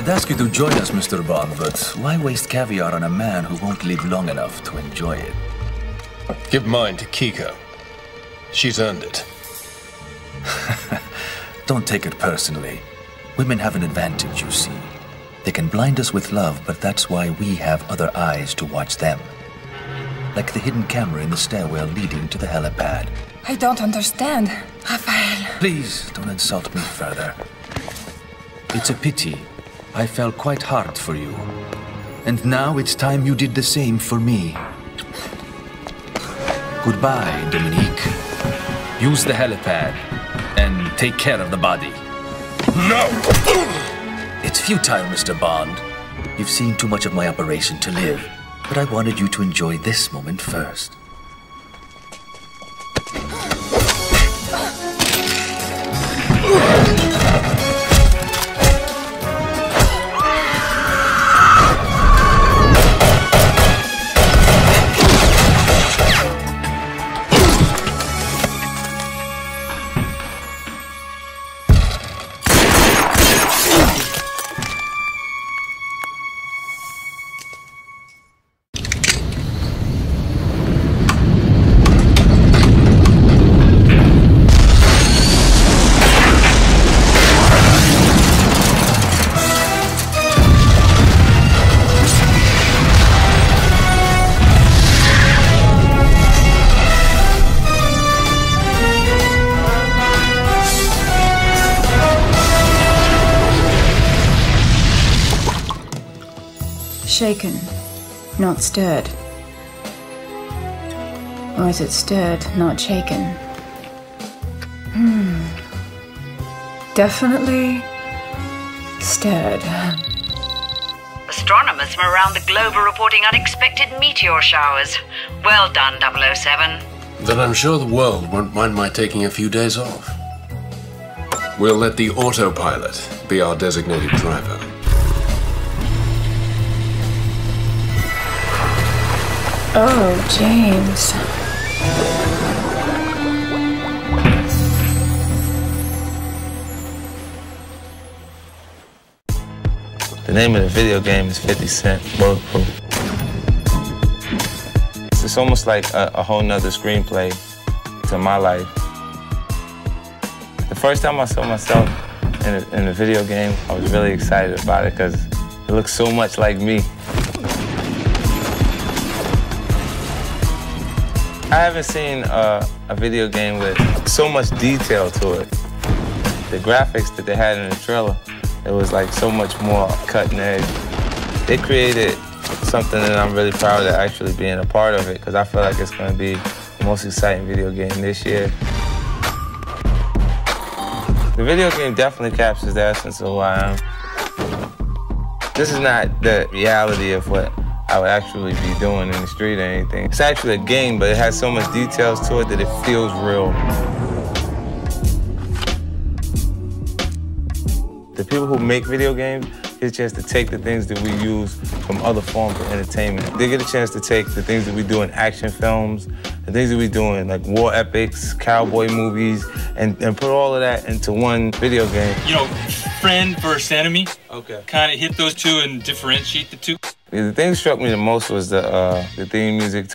I'd ask you to join us, Mr. Bond, but why waste caviar on a man who won't live long enough to enjoy it? Give mine to Kiko. She's earned it. Don't take it personally. Women have an advantage, you see. They can blind us with love, but that's why we have other eyes to watch them. Like the hidden camera in the stairwell leading to the helipad. I don't understand, Rafael. Please, don't insult me further. It's a pity. I fell quite hard for you. And now it's time you did the same for me. Goodbye, Dominique. Use the helipad and take care of the body. No! It's futile, Mr. Bond. You've seen too much of my operation to live, but I wanted you to enjoy this moment first. Shaken, not stirred. Or is it stirred, not shaken? Definitely stirred. Astronomers from around the globe are reporting unexpected meteor showers. Well done, 007. Then I'm sure the world won't mind my taking a few days off. We'll let the autopilot be our designated driver. Oh, James. The name of the video game is 50 Cent Bulletproof. It's almost like a whole nother screenplay to my life. The first time I saw myself in a video game, I was really excited about it because it looked so much like me. I haven't seen a video game with so much detail to it. The graphics that they had in the trailer, it was like so much more cutting edge. They created something that I'm really proud of actually being a part of it, because I feel like it's going to be the most exciting video game this year. The video game definitely captures the essence of who I am. This is not the reality of what I would actually be doing in the street or anything. It's actually a game, but it has so much details to it that it feels real. The people who make video games get a chance to take the things that we use from other forms of entertainment. They get a chance to take the things that we do in action films, the things that we do in like war epics, cowboy movies, and put all of that into one video game. You know, friend versus enemy. Okay. Kind of hit those two and differentiate the two. The thing that struck me the most was the theme music.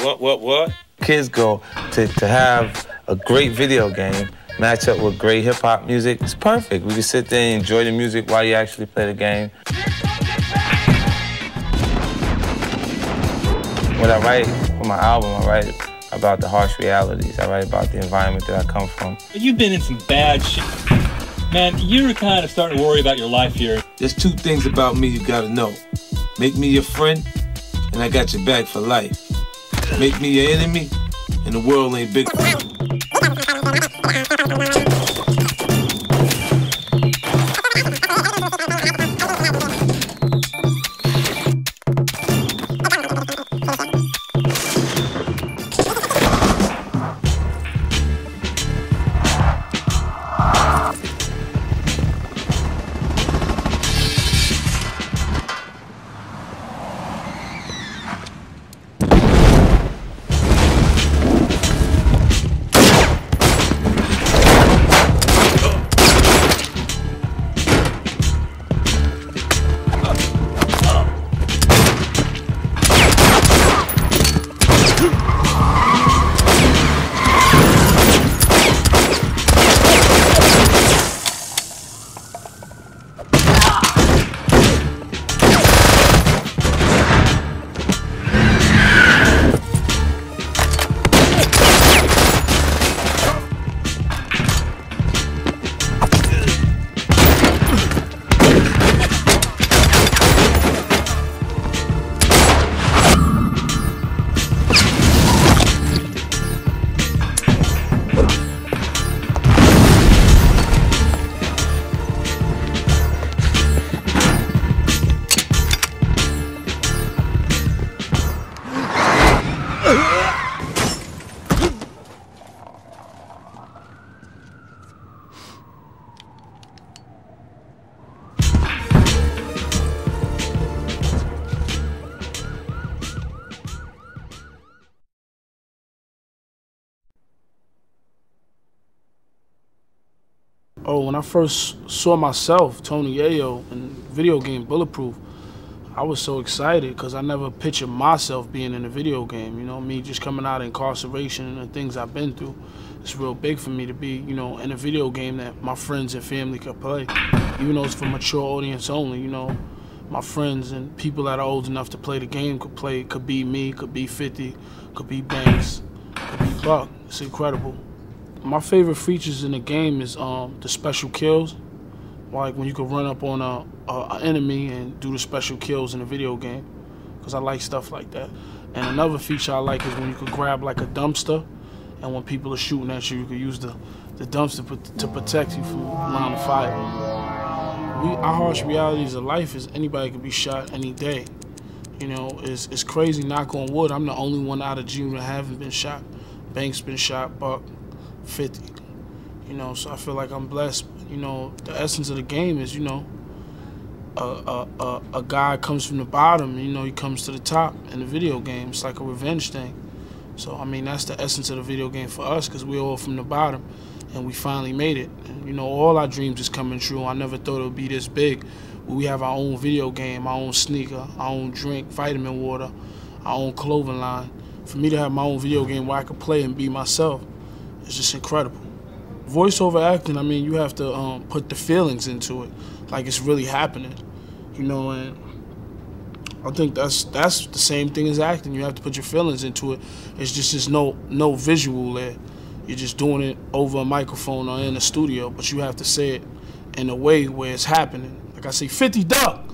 What? Kids go to have a great video game match up with great hip-hop music. It's perfect. We can sit there and enjoy the music while you actually play the game. When I write for my album, I write about the harsh realities. I write about the environment that I come from. You've been in some bad shit. Man, you're kind of starting to worry about your life here. There's two things about me you gotta know. Make me your friend, and I got your back for life. Make me your enemy, and the world ain't big. Oh, when I first saw myself, Tony Yayo, in video game Bulletproof, I was so excited because I never pictured myself being in a video game. You know, me just coming out of incarceration and the things I've been through. It's real big for me to be, you know, in a video game that my friends and family could play. Even though it's for mature audience only, you know, my friends and people that are old enough to play the game could play. Could be me, could be 50, could be Banks, could be Buck. It's incredible. My favorite features in the game is the special kills. Like when you could run up on an enemy and do the special kills in a video game, because I like stuff like that. And another feature I like is when you could grab like a dumpster, and when people are shooting at you, you could use the dumpster to protect you from line of fire. Our harsh realities of life is anybody could be shot any day. You know, it's crazy, knock on wood, I'm the only one out of June that haven't been shot. Banks been shot, Buck, 50. You know, so I feel like I'm blessed. You know, the essence of the game is, you know, a guy comes from the bottom, you know, he comes to the top in the video game. It's like a revenge thing. So, I mean, that's the essence of the video game for us, because we're all from the bottom, and we finally made it. And, you know, all our dreams is coming true. I never thought it would be this big. We have our own video game, our own sneaker, our own drink, vitamin water, our own clothing line. For me to have my own video game where I could play and be myself, it's just incredible. Voiceover acting, I mean, you have to put the feelings into it, like it's really happening, you know, and I think that's the same thing as acting. You have to put your feelings into it. It's just there's no visual there. You're just doing it over a microphone or in a studio, but you have to say it in a way where it's happening. Like I say, 50 duck,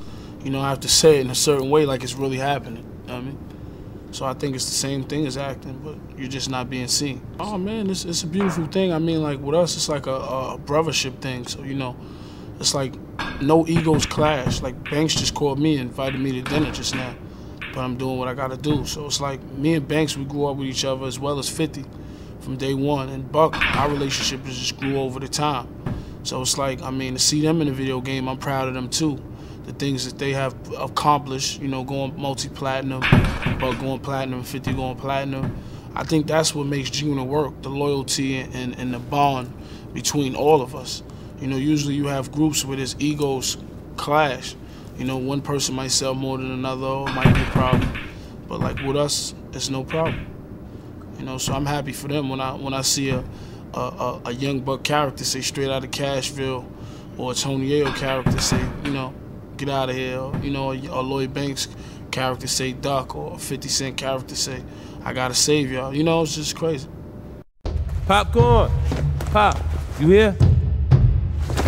you know, I have to say it in a certain way like it's really happening, you know what I mean? So I think it's the same thing as acting, but you're just not being seen. Oh man, it's a beautiful thing. I mean, like with us, it's like a brothership thing. So, you know, it's like no egos clash. Like Banks just called me and invited me to dinner just now, but I'm doing what I gotta do. So it's like me and Banks, we grew up with each other as well as 50 from day one. And Buck, our relationship just grew over the time. So it's like, I mean, to see them in the video game, I'm proud of them too. The things that they have accomplished, you know, going multi-platinum, Buck going platinum, 50 going platinum. I think that's what makes Juna work, the loyalty and the bond between all of us. You know, usually you have groups where there's egos clash. You know, one person might sell more than another, or it might be a problem. But like with us, it's no problem. You know, so I'm happy for them when I see a young Buck character say Straight Out of Cashville, or a Tony Yayo character say, you know, get out of here, or, you know, a Lloyd Banks character say Duck, or a 50 Cent character say, I gotta save y'all. You know, it's just crazy. Popcorn! Pop, you here?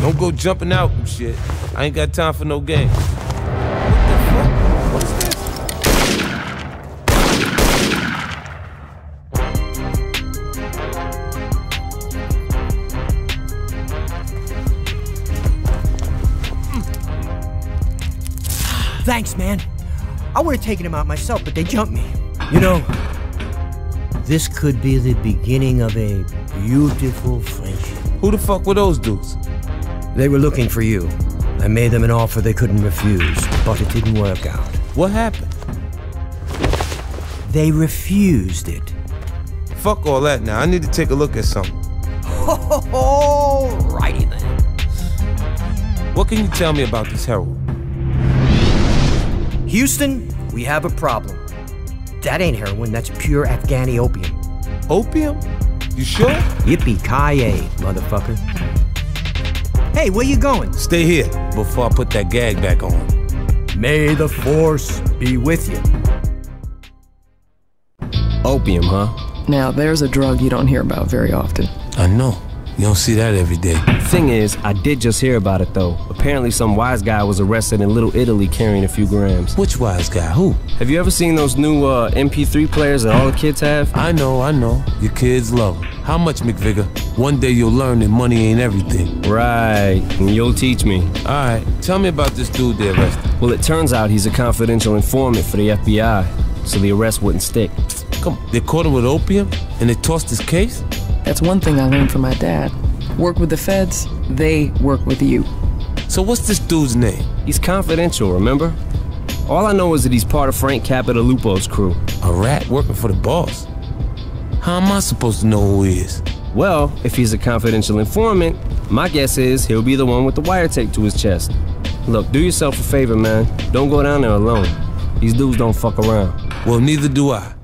Don't go jumping out and shit. I ain't got time for no game. What the fuck? What's this? Thanks, man. I would have taken him out myself, but they jumped me. You know, this could be the beginning of a beautiful friendship. Who the fuck were those dudes? They were looking for you. I made them an offer they couldn't refuse, but it didn't work out. What happened? They refused it. Fuck all that now. I need to take a look at something. Alrighty then. What can you tell me about this heroin? Houston, we have a problem. That ain't heroin, that's pure Afghani opium. Opium? You sure? Yippee-ki-yay, motherfucker. Hey, where you going? Stay here before I put that gag back on. May the Force be with you. Opium, huh? Now, there's a drug you don't hear about very often. I know. You don't see that every day. Thing is, I did just hear about it, though. Apparently some wise guy was arrested in Little Italy carrying a few grams. Which wise guy? Who? Have you ever seen those new MP3 players that all the kids have? I know. Your kids love them. How much, McVicker? One day you'll learn that money ain't everything. Right, and you'll teach me. All right, tell me about this dude they arrested. Well, it turns out he's a confidential informant for the FBI, so the arrest wouldn't stick. Come on, they caught him with opium, and they tossed his case? That's one thing I learned from my dad. Work with the feds, they work with you. So what's this dude's name? He's confidential, remember? All I know is that he's part of Frank Capitalupo's crew. A rat working for the boss? How am I supposed to know who he is? Well, if he's a confidential informant, My guess is he'll be the one with the wire taped to his chest. Look, do yourself a favor, man. Don't go down there alone. These dudes don't fuck around. Well, neither do I.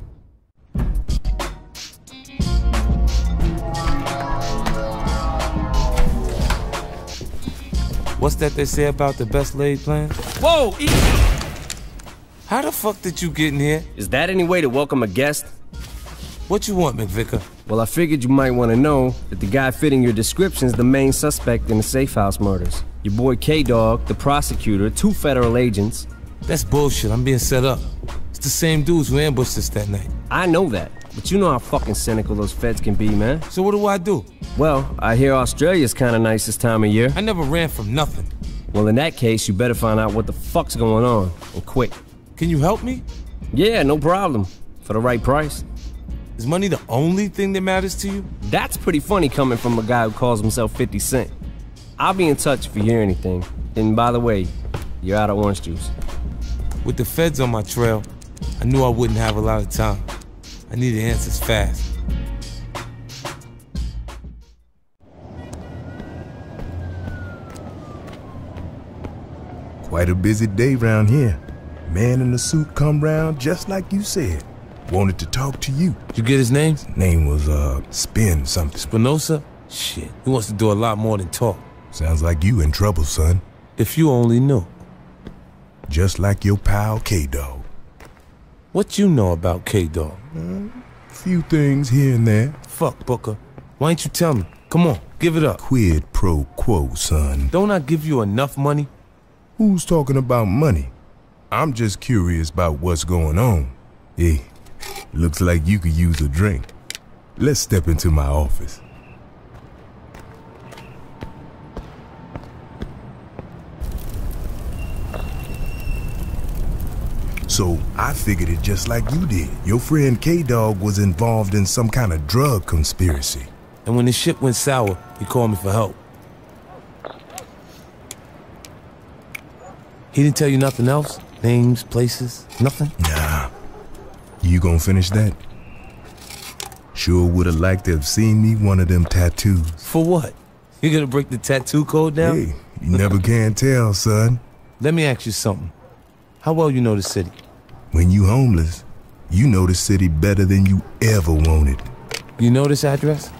What's that they say about the best laid plans? Whoa! How the fuck did you get in here? Is that any way to welcome a guest? What you want, McVicker? Well, I figured you might want to know that the guy fitting your description is the main suspect in the safe house murders. Your boy K-Dog, the prosecutor, 2 federal agents. That's bullshit. I'm being set up. It's the same dudes who ambushed us that night. I know that, but you know how fucking cynical those feds can be, man. So what do I do? Well, I hear Australia's kinda nice this time of year. I never ran from nothing. Well, in that case, you better find out what the fuck's going on, and quick. Can you help me? Yeah, no problem. For the right price. Is money the only thing that matters to you? That's pretty funny coming from a guy who calls himself 50 Cent. I'll be in touch if you hear anything. And by the way, you're out of orange juice. With the feds on my trail, I knew I wouldn't have a lot of time. I needed answers fast. Quite a busy day round here. Man in the suit come round just like you said. Wanted to talk to you. Did you get his name? His name was, Spin something. Spinoza? Shit, he wants to do a lot more than talk. Sounds like you in trouble, son. If you only knew. Just like your pal K-Dog. What you know about K-Dog? Few things here and there. Fuck, Booker. Why ain't you tell me? Come on, give it up. Quid pro quo, son. Don't I give you enough money? Who's talking about money? I'm just curious about what's going on. Hey, looks like you could use a drink. Let's step into my office. So I figured it just like you did. Your friend K-Dog was involved in some kind of drug conspiracy. And when the shit went sour, he called me for help. He didn't tell you nothing else? Names, places, nothing? Nah. You gonna finish that? Sure would've liked to have seen me one of them tattoos. For what? You gonna break the tattoo code down? Hey, you never can tell, son. Let me ask you something. How well you know the city? When you homeless, you know the city better than you ever wanted. You know this address?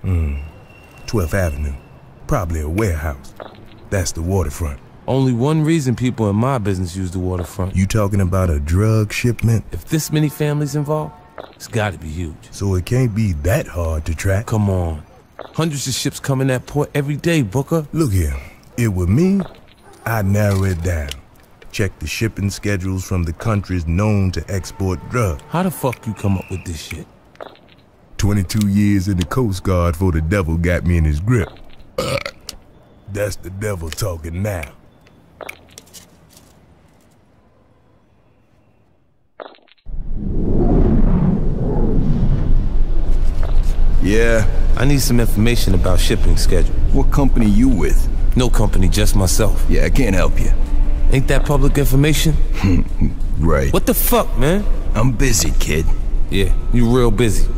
12th Avenue. Probably a warehouse. That's the waterfront. Only one reason people in my business use the waterfront. You talking about a drug shipment? If this many families involved, it's gotta be huge. So it can't be that hard to track. Come on. Hundreds of ships come in that port every day, Booker. Look here, it were me, I'd narrow it down. Check the shipping schedules from the countries known to export drugs. How the fuck you come up with this shit? 22 years in the Coast Guard before the devil got me in his grip. That's the devil talking now. Yeah? I need some information about shipping schedule. What company you with? No company, just myself. Yeah, I can't help you. Ain't that public information? Right. What the fuck, man? I'm busy, kid. Yeah, you real busy.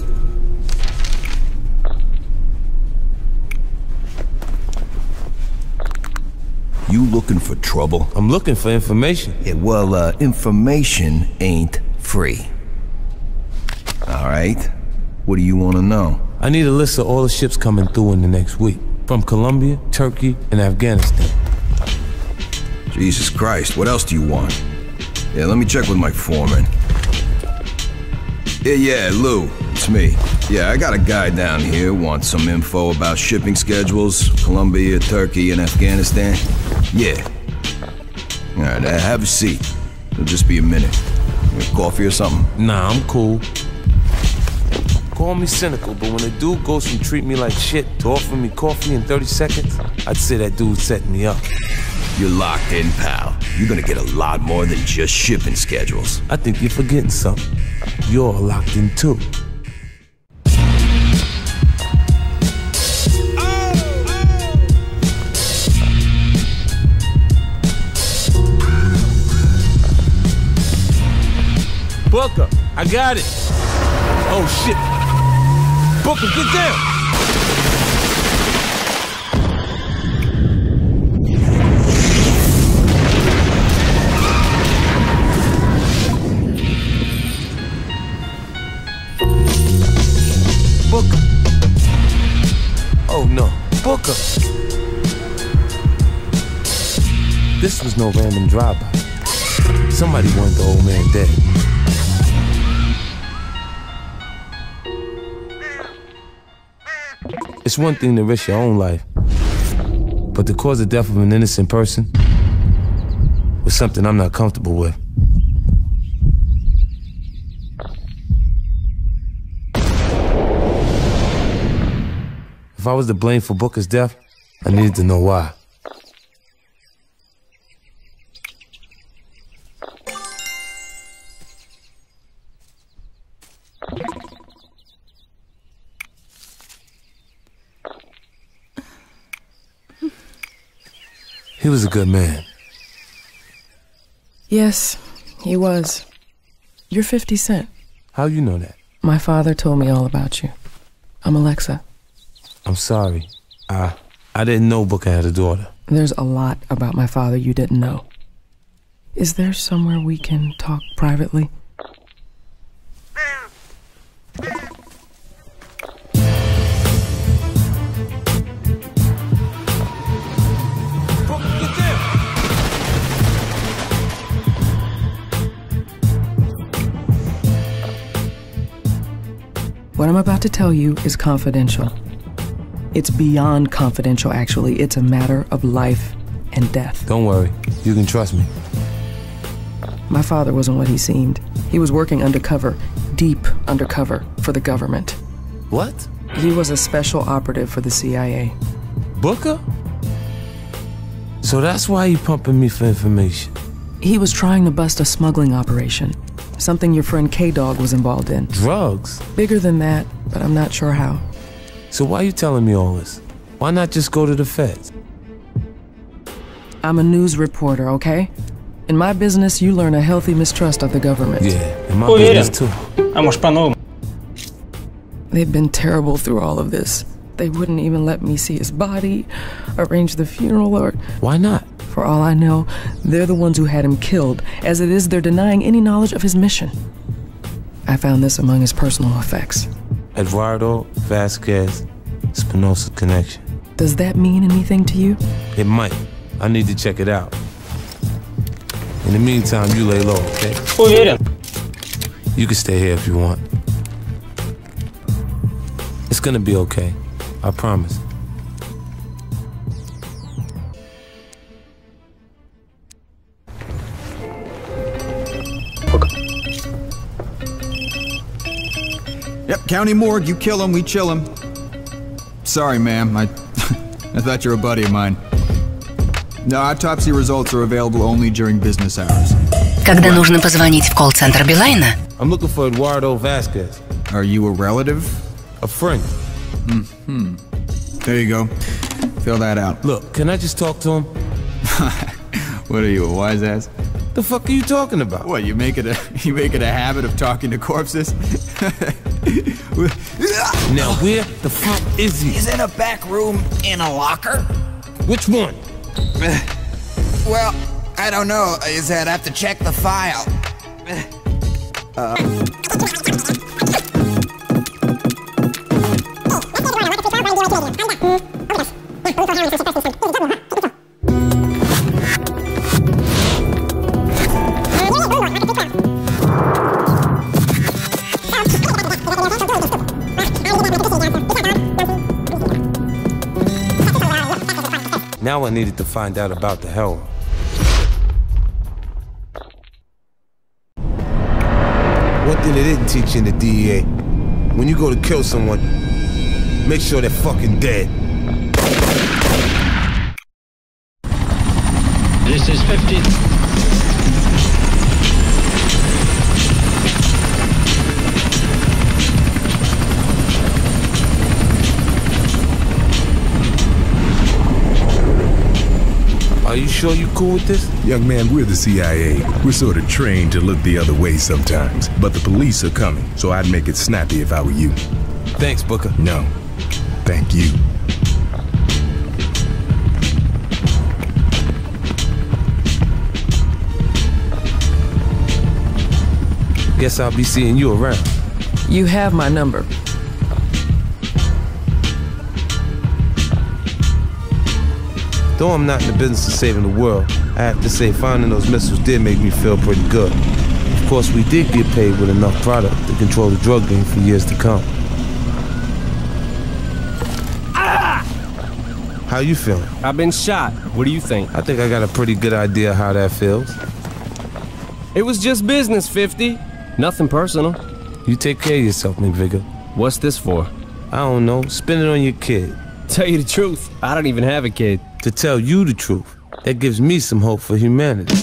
You looking for trouble? I'm looking for information. Yeah, well, information ain't free. All right. What do you want to know? I need a list of all the ships coming through in the next week. From Colombia, Turkey, and Afghanistan. Jesus Christ, what else do you want? Yeah, let me check with my foreman. Yeah, Lou, it's me. Yeah, I got a guy down here, wants some info about shipping schedules, Colombia, Turkey, and Afghanistan. Yeah. All right, have a seat. It'll just be a minute. You want coffee or something? Nah, I'm cool. Call me cynical, but when a dude goes from treat me like shit to offer me coffee in 30 seconds, I'd say that dude's setting me up. You're locked in, pal. You're gonna get a lot more than just shipping schedules. I think you're forgetting something. You're locked in too. Booker, I got it. Oh shit. Booker, get down. was no random drive-by. Somebody wanted the old man dead. It's one thing to risk your own life, but to cause the death of an innocent person was something I'm not comfortable with. If I was to blame for Booker's death, I needed to know why. He was a good man. Yes, he was. You're 50 Cent. How you know that? My father told me all about you. I'm Alexa. I'm sorry. I didn't know Booker had a daughter. There's a lot about my father you didn't know. Is there somewhere we can talk privately? What I'm about to tell you is confidential. It's beyond confidential, actually. It's a matter of life and death. Don't worry. You can trust me. My father wasn't what he seemed. He was working undercover, deep undercover, for the government. What? He was a special operative for the CIA. Booker? So that's why you pumping me for information. He was trying to bust a smuggling operation. Something your friend K-Dog was involved in. Drugs? Bigger than that, but I'm not sure how. So why are you telling me all this? Why not just go to the feds? I'm a news reporter, okay? In my business, you learn a healthy mistrust of the government. Yeah, in my business too. They've been terrible through all of this. They wouldn't even let me see his body, arrange the funeral, or... Why not? For all I know, they're the ones who had him killed. As it is, they're denying any knowledge of his mission. I found this among his personal effects. Eduardo Vasquez Spinoza connection. Does that mean anything to you? It might. I need to check it out. In the meantime, you lay low, okay? You can stay here if you want. It's gonna be okay. I promise. Yep, county morgue, you kill him, we chill him. Sorry, ma'am, I thought you were a buddy of mine. No, autopsy results are available only during business hours. Когда нужно позвонить в колл-центр Билайна. I'm looking for Eduardo Vasquez. Are you a relative? A friend. Mm-hmm. There you go. Fill that out. Look, can I just talk to him? What are you, a wise ass? The fuck are you talking about? What, you make it a habit of talking to corpses? Now where the fuck is he? He's in a back room in a locker. Which one? Well, I don't know. I'd have to check the file. Now I needed to find out about the heroin. One thing they didn't teach you in the DEA, when you go to kill someone, make sure they're fucking dead. This is 50. Are you sure you cool with this? Young man, we're the CIA. We're sort of trained to look the other way sometimes. But the police are coming, so I'd make it snappy if I were you. Thanks, Booker. No, thank you. Guess I'll be seeing you around. You have my number. Though I'm not in the business of saving the world, I have to say, finding those missiles did make me feel pretty good. Of course, we did get paid with enough product to control the drug game for years to come. How you feeling? I've been shot. What do you think? I think I got a pretty good idea how that feels. It was just business, 50. Nothing personal. You take care of yourself, McVicker. What's this for? I don't know. Spend it on your kid. Tell you the truth, I don't even have a kid. To tell you the truth, that gives me some hope for humanity.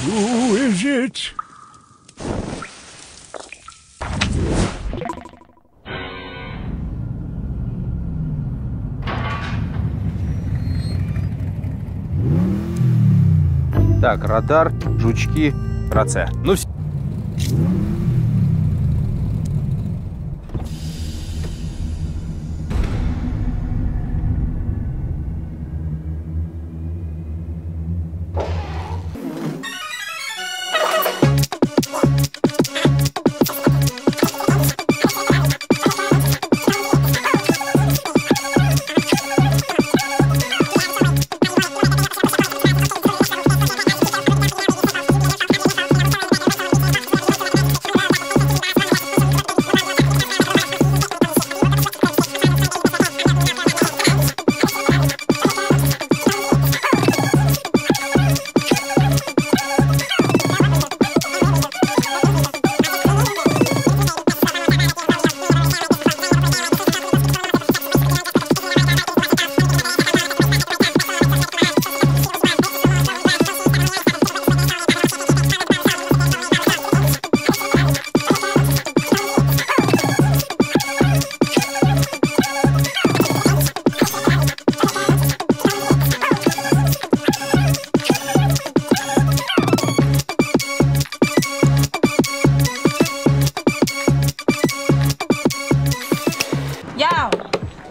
Who is it? Так, радар, жучки, рация. Ну все.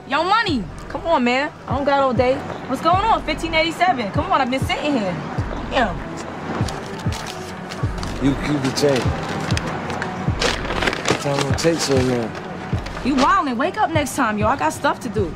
Yo, money. Come on, man. I don't got all day. What's going on? 1587. Come on, I've been sitting here. Yeah. You keep the change. What time will take so long? You wildin'. Wake up next time, yo. I got stuff to do.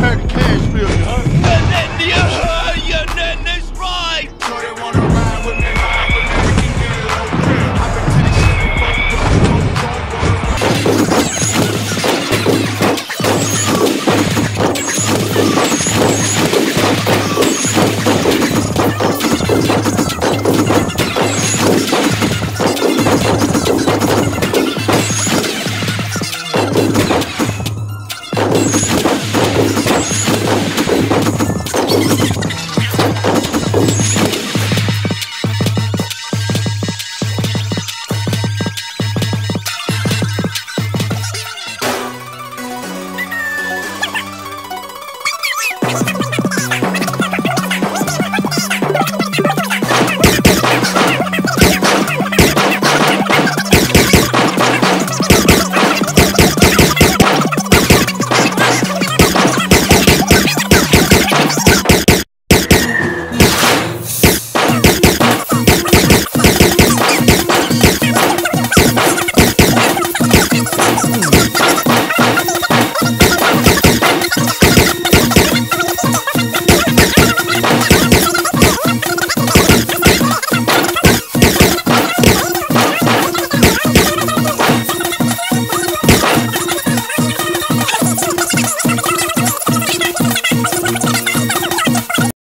heard the cash bill, huh?